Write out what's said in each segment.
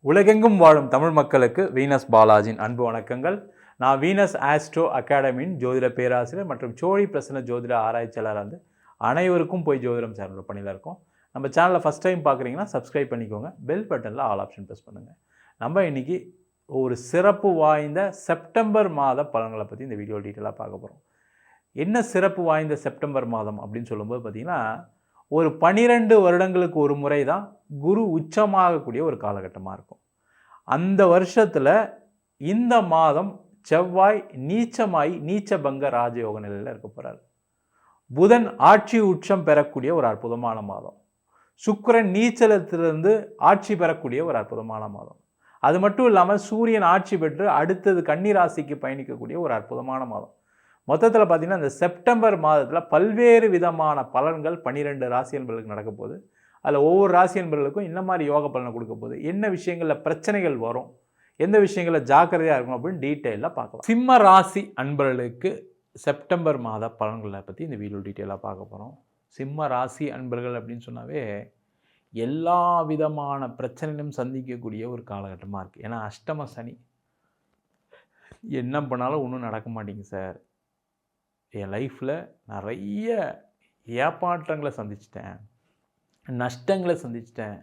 உலகெங்கும் வாழும் தமிழ் மக்களுக்கு வீனஸ் பாலாஜின் அன்பு வணக்கங்கள். நான் வீனஸ் ஆஸ்ட்ரோ அகாடமியின் ஜோதிட பேராசிரியர் மற்றும் சோழி பிரசன்ன ஜோதிட ஆராய்ச்சியாளர் வந்து அனைவருக்கும் போய் ஜோதிடம் சேனல் பணியில் இருக்கோம். நம்ம சேனலை ஃபஸ்ட் டைம் பார்க்குறீங்கன்னா சப்ஸ்கிரைப் பண்ணிக்கோங்க. பெல் பட்டனில் ஆல் ஆப்ஷன் ப்ரெஸ் பண்ணுங்கள். நம்ம இன்றைக்கி ஒரு சிறப்பு வாய்ந்த செப்டம்பர் மாத பலன்களை பற்றி இந்த வீடியோ டீட்டெயிலாக பார்க்க போகிறோம். என்ன சிறப்பு வாய்ந்த செப்டம்பர் மாதம் அப்படின்னு சொல்லும்போது பார்த்திங்கன்னா, ஒரு 12 வருடங்களுக்கு ஒரு முறை தான் குரு உச்சமாகக்கூடிய ஒரு காலகட்டமாக இருக்கும். அந்த வருஷத்தில் இந்த மாதம் செவ்வாய் நீச்சமாய் நீச்சபங்க ராஜயோக நிலையில் இருக்க போகிறார். புதன் ஆட்சி உச்சம் பெறக்கூடிய ஒரு அற்புதமான மாதம். சுக்கிரன் நீச்சலத்திலிருந்து ஆட்சி பெறக்கூடிய ஒரு அற்புதமான மாதம். அது மட்டும் இல்லாமல் சூரியன் ஆட்சி பெற்று அடுத்தது கன்னி ராசிக்கு பயணிக்கக்கூடிய ஒரு அற்புதமான மாதம். மொத்தத்தில் பார்த்திங்கன்னா இந்த செப்டம்பர் மாதத்தில் பல்வேறு விதமான பலன்கள் 12 ராசி என்பர்களுக்கு நடக்க போகுது. அதில் ஒவ்வொரு ராசி என்பர்களுக்கும் என்ன மாதிரி யோக பலனை கொடுக்க போகுது, என்ன விஷயங்களில் பிரச்சனைகள் வரும், எந்த விஷயங்களில் ஜாக்கிரதையாக இருக்கணும் அப்படின்னு டீட்டெயிலாக பார்க்கலாம். சிம்ம ராசி அன்பர்களுக்கு செப்டம்பர் மாத பலன்களை பற்றி இந்த வீடியோ டீட்டெயிலாக பார்க்க போகிறோம். சிம்ம ராசி அன்பர்கள் அப்படின்னு சொன்னாவே எல்லா விதமான பிரச்சனையும் சந்திக்கக்கூடிய ஒரு காலகட்டமாக இருக்குது. ஏன்னா அஷ்டம சனி, என்ன பண்ணாலும் ஒன்றும் நடக்க மாட்டேங்குது சார், என் லைஃப்பில் நிறைய ஏமாற்றங்களை சந்திச்சிட்டேன், நஷ்டங்களை சந்திச்சிட்டேன்,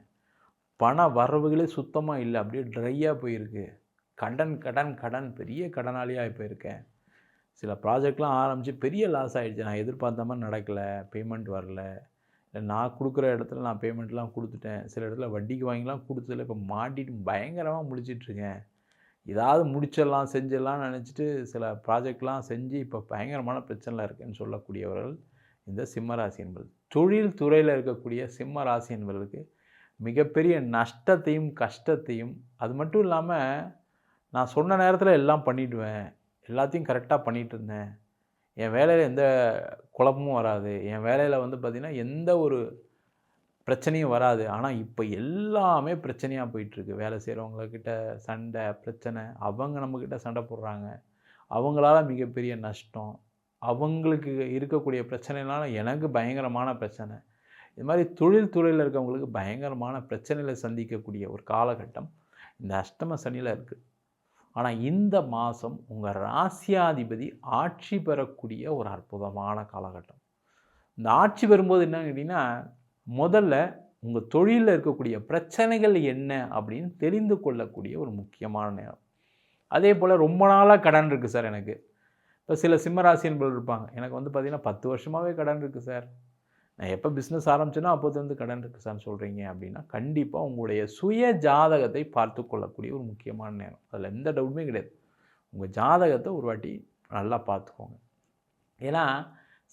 பண வரவுகளே சுத்தமாக இல்லை, அப்படியே ட்ரையாக போயிருக்கு, கடன் கடன் கடன் பெரிய கடனாளியாக போயிருக்கேன், சில ப்ராஜெக்ட்லாம் ஆரம்பித்து பெரிய லாஸ் ஆகிடுச்சு, நான் எதிர்பார்த்த மாதிரி நடக்கலை, பேமெண்ட் வரல, இல்லை நான் கொடுக்குற இடத்துல நான் பேமெண்ட்லாம் கொடுத்துட்டேன், சில இடத்துல வட்டிக்கு வாங்கிலாம் கொடுத்ததில்ல, இப்போ மாட்டிட்டு பயங்கரமாக முடிச்சிட்ருக்கேன், ஏதாவது முடிச்சிடலாம் செஞ்சிடலாம்னு நினச்சிட்டு சில ப்ராஜெக்ட்லாம் செஞ்சு இப்போ பயங்கரமான பிரச்சனையில் இருக்குதுன்னு சொல்லக்கூடியவர்கள் இந்த சிம்மராசி என்பது. தொழில் துறையில் இருக்கக்கூடிய சிம்ம ராசி என்பவர்களுக்கு மிகப்பெரிய நஷ்டத்தையும் கஷ்டத்தையும், அது மட்டும் இல்லாமல் நான் சொன்ன நேரத்தில் எல்லாம் பண்ணிவிடுவேன், எல்லாத்தையும் கரெக்டாக பண்ணிகிட்டு இருந்தேன், என் வேலையில் எந்த குழப்பமும் வராது, என் வேலையில் வந்து பார்த்திங்கன்னா எந்த ஒரு பிரச்சனையும் வராது, ஆனால் இப்போ எல்லாமே பிரச்சனையாக போயிட்டுருக்கு. வேலை செய்கிறவங்கக்கிட்ட சண்டை பிரச்சனை, அவங்க நம்மக்கிட்ட சண்டை போடுறாங்க, அவங்களால மிகப்பெரிய நஷ்டம், அவங்களுக்கு இருக்கக்கூடிய பிரச்சனைனால எனக்கு பயங்கரமான பிரச்சனை, இது மாதிரி தொழில் துறையில் இருக்கவங்களுக்கு பயங்கரமான பிரச்சனைகளை சந்திக்கக்கூடிய ஒரு காலகட்டம் இந்த அஷ்டம சனியில் இருக்குது. ஆனால் இந்த மாதம் உங்கள் ராசியாதிபதி ஆட்சி பெறக்கூடிய ஒரு அற்புதமான காலகட்டம். இந்த ஆட்சி பெறும்போது என்னன்னு கேட்டிங்கன்னா, முதல்ல உங்கள் தொழிலில் இருக்கக்கூடிய பிரச்சனைகள் என்ன அப்படின்னு தெரிந்து கொள்ளக்கூடிய ஒரு முக்கியமான நேரம். அதே போல் ரொம்ப நாளாக கடன் இருக்குது சார் எனக்கு. இப்போ சில சிம்மராசி என்பவர்கள் இருப்பாங்க, எனக்கு வந்து பார்த்திங்கன்னா 10 வருஷமாகவே கடன் இருக்குது சார், நான் எப்போ பிஸ்னஸ் ஆரம்பிச்சேன்னா அப்போது கடன் இருக்குது சார்னு சொல்கிறீங்க அப்படின்னா, கண்டிப்பாக உங்களுடைய சுய ஜாதகத்தை பார்த்து கொள்ளக்கூடிய ஒரு முக்கியமான நேரம். அதில் எந்த டவுட்டுமே கிடையாது. உங்கள் ஜாதகத்தை ஒரு வாட்டி நல்லா பார்த்துக்கோங்க. ஏன்னா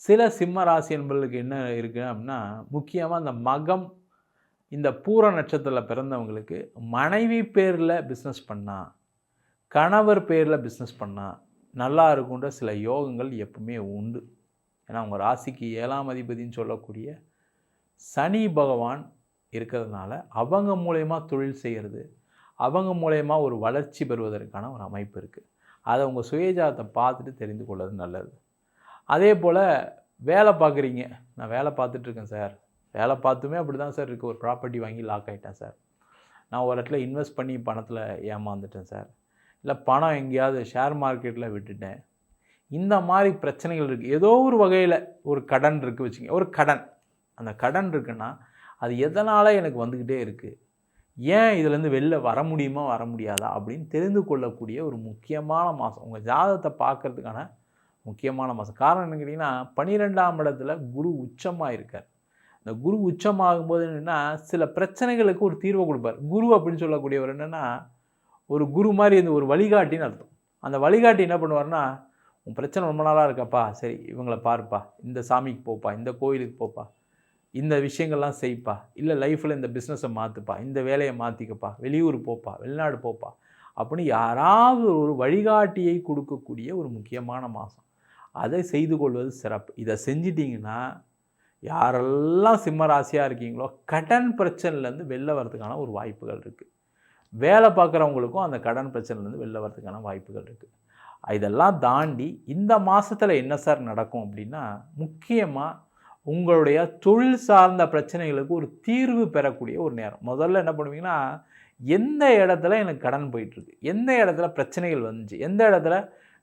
சில சிம்ம ராசி என்பவர்களுக்கு என்ன இருக்குது அப்படின்னா, முக்கியமாக இந்த மகம் இந்த பூர நட்சத்திரத்தில் பிறந்தவங்களுக்கு மனைவி பேரில் பிஸ்னஸ் பண்ணால், கணவர் பேரில் பிஸ்னஸ் பண்ணால் நல்லா இருக்குன்ற சில யோகங்கள் எப்பவுமே உண்டு. ஏன்னா உங்கள் ராசிக்கு 7ஆம் அதிபதினு சொல்லக்கூடிய சனி பகவான் இருக்கிறதுனால அவங்க மூலயமா தொழில் செய்கிறது, அவங்க மூலயமா ஒரு வளர்ச்சி பெறுவதற்கான ஒரு அமைப்பு இருக்குது. அதை உங்கள் சுயஜாதத்தை பார்த்துட்டு தெரிந்து கொள்வது நல்லது. அதே போல் வேலை பார்க்குறீங்க, நான் வேலை பார்த்துட்ருக்கேன் சார், வேலை பார்த்துமே அப்படி தான் சார் இருக்குது, ஒரு ப்ராப்பர்ட்டி வாங்கி லாக் ஆகிட்டேன் சார், நான் ஒரு இடத்துல இன்வெஸ்ட் பண்ணி பணத்தில் ஏமாந்துட்டேன் சார், இல்லை பணம் எங்கேயாவது ஷேர் மார்க்கெட்டில் விட்டுட்டேன், இந்த மாதிரி பிரச்சனைகள் இருக்குது. ஏதோ ஒரு வகையில் ஒரு கடன் இருக்குது வச்சுங்க, ஒரு கடன், அந்த கடன் இருக்குன்னா அது எதனால் எனக்கு வந்துக்கிட்டே இருக்குது, ஏன் இதிலேருந்து வெளில வர முடியுமா வர முடியாதா அப்படின்னு தெரிந்து கொள்ளக்கூடிய ஒரு முக்கியமான மாதம், உங்கள் ஜாதகத்தை பார்க்குறதுக்கான முக்கியமான மாதம். காரணம் என்ன கேட்டிங்கன்னா, 12ஆம் இடத்துல குரு உச்சமாக இருக்கார். இந்த குரு உச்சமாகும்போது என்னென்னா சில பிரச்சனைகளுக்கு ஒரு தீர்வை கொடுப்பார். குரு அப்படின்னு சொல்லக்கூடியவர் என்னென்னா ஒரு குரு மாதிரி இந்த ஒரு வழிகாட்டின்னு அர்த்தம். அந்த வழிகாட்டி என்ன பண்ணுவார்னா, உன் பிரச்சனை ரொம்ப நாளாக இருக்காப்பா, சரி இவங்களை பாருப்பா, இந்த சாமிக்கு போப்பா, இந்த கோயிலுக்கு போப்பா, இந்த விஷயங்கள்லாம் செய்ப்பா, இல்லை லைஃப்பில் இந்த பிஸ்னஸை மாற்றுப்பா, இந்த வேலையை மாற்றிக்கப்பா, வெளியூர் போப்பா, வெளிநாடு போப்பா அப்படின்னு யாராவது ஒரு வழிகாட்டியை கொடுக்கக்கூடிய ஒரு முக்கியமான மாதம். அதை செய்து கொள்வது சிறப்பு. இதை செஞ்சிட்டிங்கன்னா யாரெல்லாம் சிம்ம ராசியாக இருக்கீங்களோ கடன் பிரச்சனைலேருந்து வெளில வரதுக்கான ஒரு வாய்ப்புகள் இருக்குது. வேலை பார்க்குறவங்களுக்கும் அந்த கடன் பிரச்சனைலேருந்து வெளில வரதுக்கான வாய்ப்புகள் இருக்குது. இதெல்லாம் தாண்டி இந்த மாதத்தில் என்ன சார் நடக்கும் அப்படின்னா, முக்கியமாக உங்களுடைய தொழில் சார்ந்த பிரச்சனைகளுக்கு ஒரு தீர்வு பெறக்கூடிய ஒரு நேரம். முதல்ல என்ன பண்ணுவீங்கன்னா, எந்த இடத்துல எனக்கு கடன் போயிட்டுருக்கு, எந்த இடத்துல பிரச்சனைகள் வந்துச்சு, எந்த இடத்துல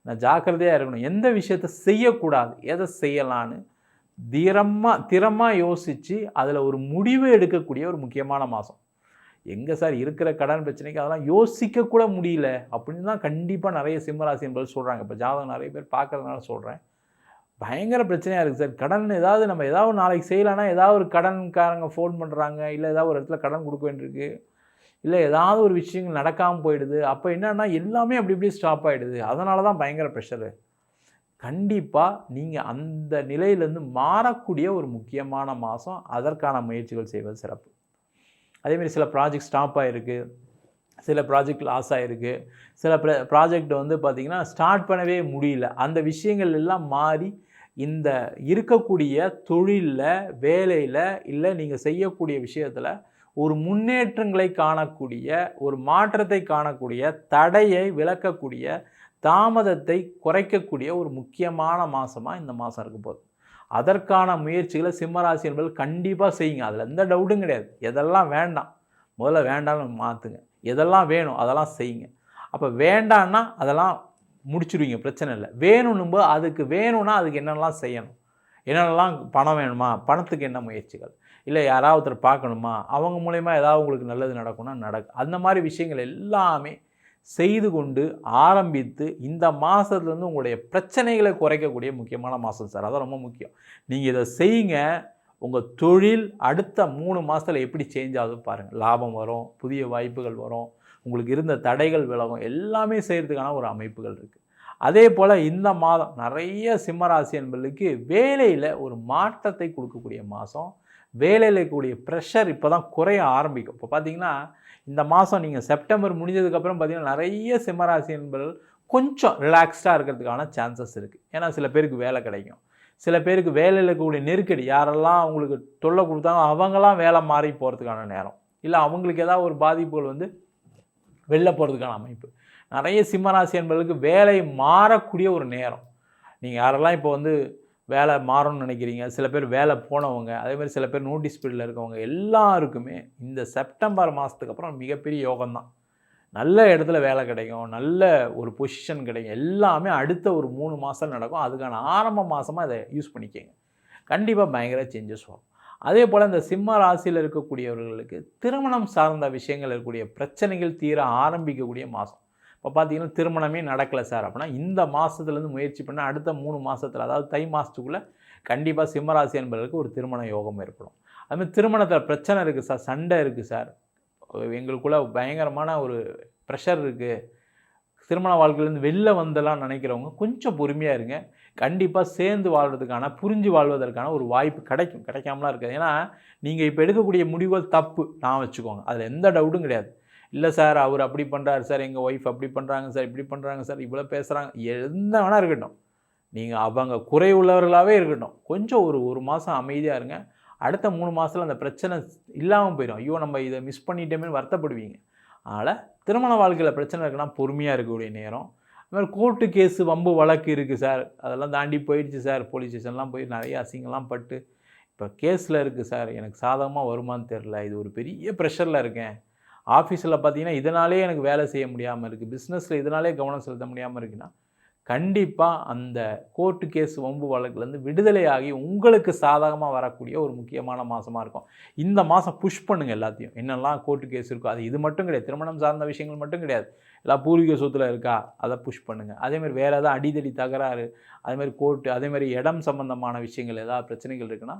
நான் ஜாக்கிரதையாக இருக்கணும், எந்த விஷயத்த செய்யக்கூடாது, எதை செய்யலான்னு திறமாக யோசித்து அதில் ஒரு முடிவு எடுக்கக்கூடிய ஒரு முக்கியமான மாதம். எங்கே சார் இருக்கிற கடன் பிரச்சனைக்கு அதெல்லாம் யோசிக்கக்கூட முடியல அப்படின்னு தான் கண்டிப்பாக நிறைய சிம்மராசி என்பது சொல்கிறாங்க. இப்போ ஜாதகம் நிறைய பேர் பார்க்குறதுனால சொல்கிறேன். பயங்கர பிரச்சனையாக இருக்குது சார். கடன் ஏதாவது நம்ம ஏதாவது நாளைக்கு செய்யலான்னா ஏதாவது ஒரு கடன்காரங்க ஃபோன் பண்ணுறாங்க, இல்லை ஏதாவது ஒரு இடத்துல கடன் கொடுக்க வேண்டியிருக்கு, இல்லை ஏதாவது ஒரு விஷயங்கள் நடக்காமல் போயிடுது. அப்போ என்னன்னா எல்லாமே அப்படி இப்படி ஸ்டாப் ஆகிடுது. அதனால தான் பயங்கர ப்ரெஷரு. கண்டிப்பாக நீங்கள் அந்த நிலையிலேருந்து மாறக்கூடிய ஒரு முக்கியமான மாதம். அதற்கான முயற்சிகள் செய்வது சிறப்பு. அதேமாரி சில ப்ராஜெக்ட் ஸ்டாப் ஆகிருக்கு, சில ப்ராஜெக்ட் லாஸ் ஆகிருக்கு, சில ப்ராஜெக்ட் வந்து பார்த்திங்கன்னா ஸ்டார்ட் பண்ணவே முடியல. அந்த விஷயங்கள் எல்லாம் மாறி இந்த இருக்கக்கூடிய தொழிலில், வேலையில், இல்லை நீங்கள் செய்யக்கூடிய விஷயத்தில் ஒரு முன்னேற்றங்களை காணக்கூடிய, ஒரு மாற்றத்தை காணக்கூடிய, தடையை விலக்கக்கூடிய, தாமதத்தை குறைக்கக்கூடிய ஒரு முக்கியமான மாதமாக இந்த மாதம் இருக்க போகுது. அதற்கான முயற்சிகளை சிம்மராசி என்பது கண்டிப்பாக செய்யுங்க. அதில் எந்த டவுட்டும் கிடையாது. எதெல்லாம் வேண்டாம் முதல்ல வேண்டாம்னு மாற்றுங்க, எதெல்லாம் வேணும் அதெல்லாம் செய்யுங்க. அப்போ வேண்டான்னா அதெல்லாம் முடிச்சுடுவீங்க, பிரச்சனை இல்லை. வேணும்னும்போது அதுக்கு வேணும்னா அதுக்கு என்னென்னலாம் செய்யணும், என்னென்னலாம் பணம் வேணுமா, பணத்துக்கு என்ன முயற்சிகள், இல்லை யாராவது ஒருத்தர் பார்க்கணுமா, அவங்க மூலயமா ஏதாவது உங்களுக்கு நல்லது நடக்கும்னா நடக்கும். அந்த மாதிரி விஷயங்கள் எல்லாமே செய்து கொண்டு ஆரம்பித்து இந்த மாதத்துலேருந்து உங்களுடைய பிரச்சனைகளை குறைக்கக்கூடிய முக்கியமான மாதம் சார். அதான் ரொம்ப முக்கியம். நீங்கள் இதை செய்யுங்க. உங்கள் தொழில் அடுத்த 3 மாதத்தில் எப்படி சேஞ்ச் ஆகுது பாருங்கள். லாபம் வரும், புதிய வாய்ப்புகள் வரும், உங்களுக்கு இருந்த தடைகள் விலகும், எல்லாமே செய்கிறதுக்கான ஒரு அமைப்புகள் இருக்குது. அதே போல் இந்த மாதம் நிறைய சிம்மராசி என்பதுக்கு வேலையில் ஒரு மாற்றத்தை கொடுக்கக்கூடிய மாதம். வேலையில் இருக்கக்கூடிய ப்ரெஷர் இப்போ தான் குறைய ஆரம்பிக்கும். இப்போ பார்த்தீங்கன்னா இந்த மாதம் நீங்கள் செப்டம்பர் முடிஞ்சதுக்கப்புறம் பார்த்தீங்கன்னா நிறைய சிம்மராசி என்பது கொஞ்சம் ரிலாக்ஸ்டாக இருக்கிறதுக்கான சான்சஸ் இருக்குது. ஏன்னா சில பேருக்கு வேலை கிடைக்கும், சில பேருக்கு வேலையில் இருக்கக்கூடிய நெருக்கடி, யாரெல்லாம் அவங்களுக்கு தொல்லை கொடுத்தாங்க அவங்களாம் வேலை மாறி போகிறதுக்கான நேரம், இல்லை அவங்களுக்கு ஏதாவது ஒரு பாதிப்புகள் வந்து வெளில போகிறதுக்கான அமைப்பு. நிறைய சிம்மராசி என்பதுக்கு வேலை மாறக்கூடிய ஒரு நேரம். நீங்கள் யாரெல்லாம் இப்போ வந்து வேலை மாறணும்னு நினைக்கிறீங்க, சில பேர் வேலை போனவங்க, அதேமாதிரி சில பேர் நோட்டீஸ் பீரியடில் இருக்கவங்க எல்லாருக்குமே இந்த செப்டம்பர் மாதத்துக்கு அப்புறம் மிகப்பெரிய யோகம்தான். நல்ல இடத்துல வேலை கிடைக்கும், நல்ல ஒரு பொசிஷன் கிடைக்கும், எல்லாமே அடுத்த ஒரு 3 மாதம் நடக்கும். அதுக்கான ஆரம்ப மாதமாக இதை யூஸ் பண்ணிக்கோங்க. கண்டிப்பாக பயங்கர சேஞ்சஸ் வரும். அதே போல் இந்த சிம்ம ராசியில் இருக்கக்கூடியவர்களுக்கு திருமணம் சார்ந்த விஷயங்கள் இருக்கக்கூடிய பிரச்சனைகள் தீர ஆரம்பிக்கக்கூடிய மாதம். இப்போ பார்த்தீங்கன்னா திருமணமே நடக்கலை சார் அப்படின்னா இந்த மாதத்துலேருந்து முயற்சி பண்ணால் அடுத்த 3 மாதத்தில், அதாவது தை மாதத்துக்குள்ளே கண்டிப்பாக சிம்மராசி என்பதற்கு ஒரு திருமண யோகம் ஏற்படும். அதுமாதிரி திருமணத்தில் பிரச்சனை இருக்குது சார், சண்டை இருக்குது சார், எங்களுக்குள்ளே பயங்கரமான ஒரு ப்ரெஷர் இருக்குது, திருமண வாழ்க்கையிலேருந்து வெளில வந்தெல்லாம் நினைக்கிறவங்க கொஞ்சம் பொறுமையாக இருங்க. கண்டிப்பாக சேர்ந்து வாழ்கிறதுக்கான, புரிஞ்சு வாழ்வதற்கான ஒரு வாய்ப்பு கிடைக்கும், கிடைக்காமலாம் இருக்காது. ஏன்னா நீங்கள் இப்போ எடுக்கக்கூடிய முடிவுகள் தப்பு நான் வச்சுக்கோங்க, அதில் எந்த டவுட்டும் கிடையாது. இல்லை சார் அவர் அப்படி பண்ணுறாரு சார், எங்கள் ஒய்ஃப் அப்படி பண்ணுறாங்க சார், இப்படி பண்ணுறாங்க சார், இவ்வளோ பேசுகிறாங்க, எந்த வேணால் இருக்கட்டும், நீங்கள் அவங்க குறை உள்ளவர்களாகவே இருக்கட்டும், கொஞ்சம் ஒரு மாதம் அமைதியாக இருங்க. அடுத்த 3 மாதத்தில் அந்த பிரச்சனை இல்லாமல் போயிடும். ஐயோ நம்ம இதை மிஸ் பண்ணிட்டோமேன்னு வருத்தப்படுவீங்க. அதனால் திருமண வாழ்க்கையில் பிரச்சனை இருக்குன்னா பொறுமையாக இருக்கக்கூடிய நேரம். அதுமாதிரி கோர்ட்டு கேஸு வம்பு வழக்கு இருக்குது சார், அதெல்லாம் தாண்டி போயிடுச்சு சார், போலீஸ் ஸ்டேஷன்லாம் போய் நிறைய அசிங்கம்லாம் பட்டு இப்போ கேஸில் இருக்குது சார், எனக்கு சாதகமாக வருமானு தெரில, இது ஒரு பெரிய ப்ரெஷரில் இருக்கேன், ஆஃபீஸில் பார்த்தீங்கன்னா இதனாலே எனக்கு வேலை செய்ய முடியாமல் இருக்குது, பிஸ்னஸில் இதனாலே கவனம் செலுத்த முடியாமல் இருக்குன்னா கண்டிப்பாக அந்த கோர்ட்டு கேஸ் வம்பு வழக்குலேருந்து விடுதலையாகி உங்களுக்கு சாதகமாக வரக்கூடிய ஒரு முக்கியமான மாதமாக இருக்கும். இந்த மாதம் புஷ் பண்ணுங்கள் எல்லாத்தையும், என்னெல்லாம் கோர்ட்டு கேஸ் இருக்கோ அது இது மட்டும் கிடையாது, திருமணம் சார்ந்த விஷயங்கள் மட்டும் கிடையாது, எல்லாம் பூர்வீக சொத்தில் இருக்கா அதை புஷ் பண்ணுங்கள். அதேமாதிரி வேறு ஏதாவது அடிதடி தகராறு, அதேமாதிரி கோர்ட்டு, அதேமாதிரி இடம் சம்பந்தமான விஷயங்கள் ஏதாவது பிரச்சனைகள் இருக்குன்னா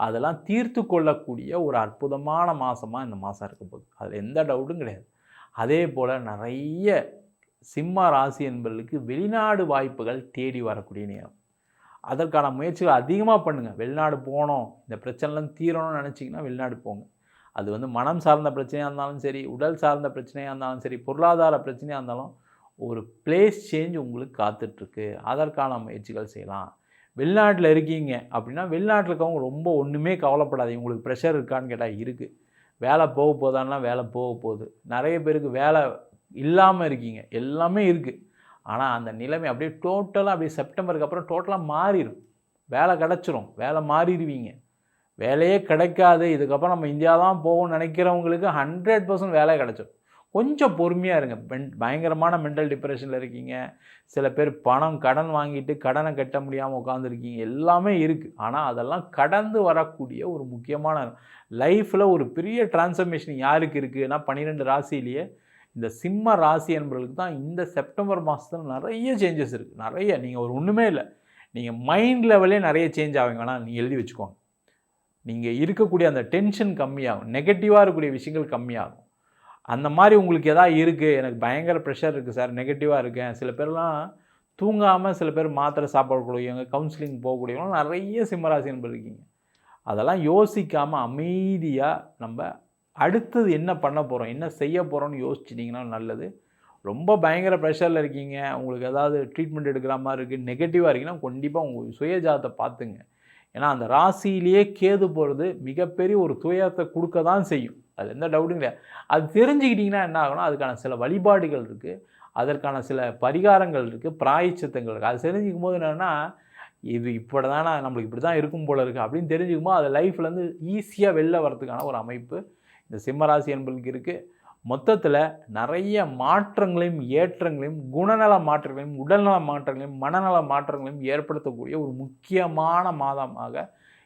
அதெல்லாம் தீர்த்து கொள்ளக்கூடிய ஒரு அற்புதமான மாதமாக இந்த மாதம் இருக்க போகுது, அதில் எந்த டவுட்டும் கிடையாது. அதே போல் நிறைய சிம்ம ராசி என்பவர்களுக்கு வெளிநாடு வாய்ப்புகள் தேடி வரக்கூடிய நேரம். அதற்கான முயற்சிகள் அதிகமாக பண்ணுங்கள். வெளிநாடு போகணும், இந்த பிரச்சனைலாம் தீரணும்னு நினச்சிங்கன்னா வெளிநாடு போங்க. அது வந்து மனம் சார்ந்த பிரச்சனையாக இருந்தாலும் சரி, உடல் சார்ந்த பிரச்சனையாக இருந்தாலும் சரி, பொருளாதார பிரச்சனையாக இருந்தாலும் ஒரு பிளேஸ் சேஞ்ச் உங்களுக்கு காத்துட்ருக்கு. அதற்கான முயற்சிகள் செய்யலாம். வெளிநாட்டில் இருக்கீங்க அப்படின்னா வெளிநாட்டில் இருக்கவங்க ரொம்ப ஒன்றுமே கவலைப்படாதீங்க. உங்களுக்கு ப்ரெஷர் இருக்கான்னு கேட்டால் இருக்குது. வேலை போக போதான்னா வேலை போக போகுது. நிறைய பேருக்கு வேலை இல்லாமல் இருக்கீங்க, எல்லாமே இருக்குது. ஆனால் அந்த நிலைமை அப்படியே டோட்டலாக அப்படியே செப்டம்பருக்கு அப்புறம் டோட்டலாக மாறிடும். வேலை கிடச்சிரும், வேலை மாறிடுவீங்க. வேலையே கிடைக்காது, இதுக்கப்புறம் நம்ம இந்தியா தான் போகணும்னு நினைக்கிறவங்களுக்கு 100% வேலை கிடச்சிடும். கொஞ்சம் பொறுமையாக இருங்க. பயங்கரமான மென்டல் டிப்ரெஷனில் இருக்கீங்க. சில பேர் கடன் வாங்கிட்டு கடனை கட்ட முடியாமல் உட்காந்துருக்கீங்க. எல்லாமே இருக்குது. ஆனால் அதெல்லாம் கடந்து வரக்கூடிய ஒரு முக்கியமான லைஃப்பில் ஒரு பெரிய டிரான்ஸ்ஃபர்மேஷன் யாருக்கு இருக்குன்னா 12 ராசியிலேயே இந்த சிம்ம ராசி என்பவர்களுக்கு தான் இந்த செப்டம்பர் மாதத்தில் நிறைய சேஞ்சஸ் இருக்குது. நிறைய நீங்கள் ஒரு ஒன்றுமே இல்லை, நீங்கள் மைண்ட் லெவலே நிறைய சேஞ்ச் ஆகுங்க. வேணால் நீங்கள் எழுதி வச்சுக்கோங்க. நீங்கள் இருக்கக்கூடிய அந்த டென்ஷன் கம்மியாகும், நெகட்டிவாக இருக்கக்கூடிய விஷயங்கள் கம்மியாகும். அந்த மாதிரி உங்களுக்கு எதாவது இருக்குது, எனக்கு பயங்கர ப்ரெஷர் இருக்குது சார், நெகட்டிவாக இருக்கேன். சில பேர்லாம் தூங்காமல் சில பேர் மாத்திரை சாப்பிடக்கூடியவங்க, கவுன்சிலிங் போகக்கூடியவங்க நிறைய சிம்மராசி என்பது இருக்கீங்க. அதெல்லாம் யோசிக்காமல் அமைதியாக நம்ம அடுத்தது என்ன பண்ண போகிறோம், என்ன செய்ய போகிறோம்னு யோசிச்சிட்டிங்கன்னா நல்லது. ரொம்ப பயங்கர ப்ரெஷரில் இருக்கீங்க, உங்களுக்கு ஏதாவது ட்ரீட்மெண்ட் எடுக்கிற மாதிரி இருக்குது, நெகட்டிவாக இருக்கீங்கன்னா கண்டிப்பாக உங்கள் சுயஜாதத்தை பார்த்துங்க. ஏன்னா அந்த ராசியிலேயே கேது போகிறது மிகப்பெரிய ஒரு துயரத்தை கொடுக்க தான் செய்யும், அது எந்த டவுட்டும் கிடையாது. அது தெரிஞ்சுக்கிட்டிங்கன்னா என்ன ஆகும்னா அதுக்கான சில வழிபாடுகள் இருக்குது, அதற்கான சில பரிகாரங்கள் இருக்குது, பிராயச்சித்தங்கள் இருக்குது. அது தெரிஞ்சுக்கும் போது என்னென்னா இது இப்படி தானே நம்மளுக்கு இப்படி தான் இருக்கும் போல இருக்குது அப்படின்னு தெரிஞ்சுக்கும்போது அது லைஃப்லேருந்து ஈஸியாக வெளில வரதுக்கான ஒரு அமைப்பு இந்த சிம்மராசி என்பதுக்கு இருக்குது. மொத்தத்தில் நிறைய மாற்றங்களையும் ஏற்றங்களையும் குணநல மாற்றங்களையும் உடல்நல மாற்றங்களையும் மனநல மாற்றங்களையும் ஏற்படுத்தக்கூடிய ஒரு முக்கியமான மாதமாக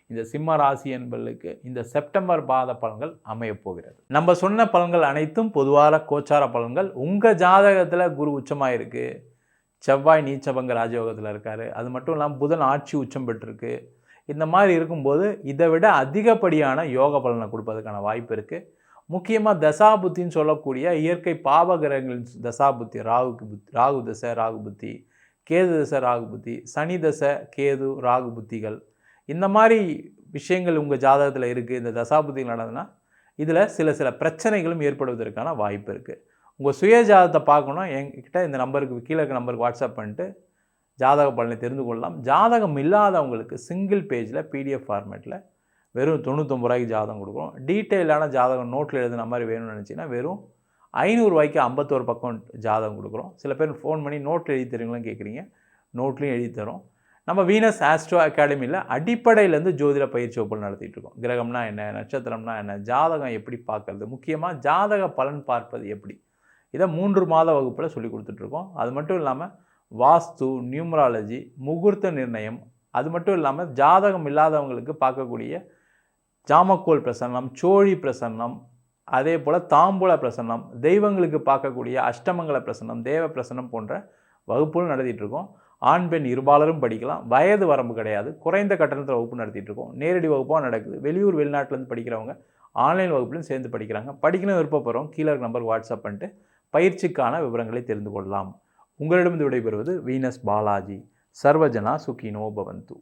இந்த சிம்ம ராசி என்பதற்கு இந்த செப்டம்பர் மாத பலன்கள் அமையப்போகிறது. நம்ம சொன்ன பலன்கள் அனைத்தும் பொதுவான கோச்சார பலன்கள். உங்கள் ஜாதகத்தில் குரு உச்சமாக இருக்குது, செவ்வாய் நீச்சபங்க ராஜயோகத்தில் இருக்கார், அது மட்டும் இல்லாமல் புதன் ஆட்சி உச்சம் பெற்றிருக்கு. இந்த மாதிரி இருக்கும்போது இதை விட அதிகப்படியான யோக பலனை கொடுப்பதற்கான வாய்ப்பு இருக்குது. முக்கியமாக தசாபுத்தின்னு சொல்லக்கூடிய இயற்கை பாவகிரகங்களின் தசாபுத்தி, ராகு தசை ராகு புத்தி, கேது தசை ராகு புத்தி, சனி தசை கேது ராகு புத்திகள், இந்த மாதிரி விஷயங்கள் உங்கள் ஜாதகத்தில் இருக்குது. இந்த தசாபுத்திகள் நடந்ததுன்னா இதில் சில பிரச்சனைகளும் ஏற்படுவதற்கான வாய்ப்பு இருக்குது. உங்கள் சுய ஜாதகத்தை பார்க்கணும், என்கிட்ட இந்த நம்பருக்கு கீழே இருக்க நம்பருக்கு வாட்ஸ்அப் பண்ணிட்டு ஜாதக பலனை தெரிந்து கொள்ளலாம். ஜாதகம் இல்லாதவங்களுக்கு சிங்கிள் பேஜில் PDF ஃபார்மேட்டில் வெறும் 99 ரூபாய்க்கு ஜாதகம் கொடுக்குறோம். டீட்டெயிலான ஜாதகம் நோட்டில் எழுதுன மாதிரி வேணும்னு நினச்சிங்கன்னா வெறும் 500 ரூபாய்க்கு 51 பக்கம் ஜாதகம் கொடுக்குறோம். சில பேர் ஃபோன் பண்ணி நோட்டில் எழுதி தருவீங்களான்னு கேட்குறீங்க, நோட்லேயும் எழுதி தரோம். நம்ம வீனஸ் ஆஸ்ட்ரோ அகாடமியில் அடிப்படையிலேருந்து ஜோதிட பயிற்சி வகுப்புகள் நடத்திட்டு இருக்கோம். கிரகம்னா என்ன, நட்சத்திரம்னா என்ன, ஜாதகம் எப்படி பார்க்கறது, முக்கியமாக ஜாதக பலன் பார்ப்பது எப்படி, இதை 3 மாத வகுப்பில் சொல்லி கொடுத்துட்ருக்கோம். அது மட்டும் இல்லாமல் வாஸ்து, நியூமராலஜி, முகூர்த்த நிர்ணயம், அது மட்டும் இல்லாமல் ஜாதகம் இல்லாதவங்களுக்கு பார்க்கக்கூடிய ஜாமக்கோல் பிரசன்னம், சோழி பிரசன்னம், அதே போல் தாம்பூல பிரசன்னம், தெய்வங்களுக்கு பார்க்கக்கூடிய அஷ்டமங்கல பிரசன்னம், தேவ பிரசன்னம் போன்ற வகுப்புகள் நடத்திட்டுருக்கோம். ஆண் பெண் இருபாலரும் படிக்கலாம், வயது வரம்பு கிடையாது. குறைந்த கட்டணத்தில் வகுப்பு நடத்திட்டுருக்கோம். நேரடி வகுப்பாக நடக்குது. வெளியூர் வெளிநாட்டிலேருந்து படிக்கிறவங்க ஆன்லைன் வகுப்புலையும் சேர்ந்து படிக்கிறாங்க. படிக்கணும் விருப்பப்படுறோம், கீழே நம்பருக்கு வாட்ஸ்அப் பண்ணிட்டு பயிற்சிக்கான விவரங்களை தெரிந்து கொள்ளலாம். உங்களிடமிருந்து விடைபெறுவது வீனஸ் பாலாஜி. சர்வஜனா சுகினோ பவந்து.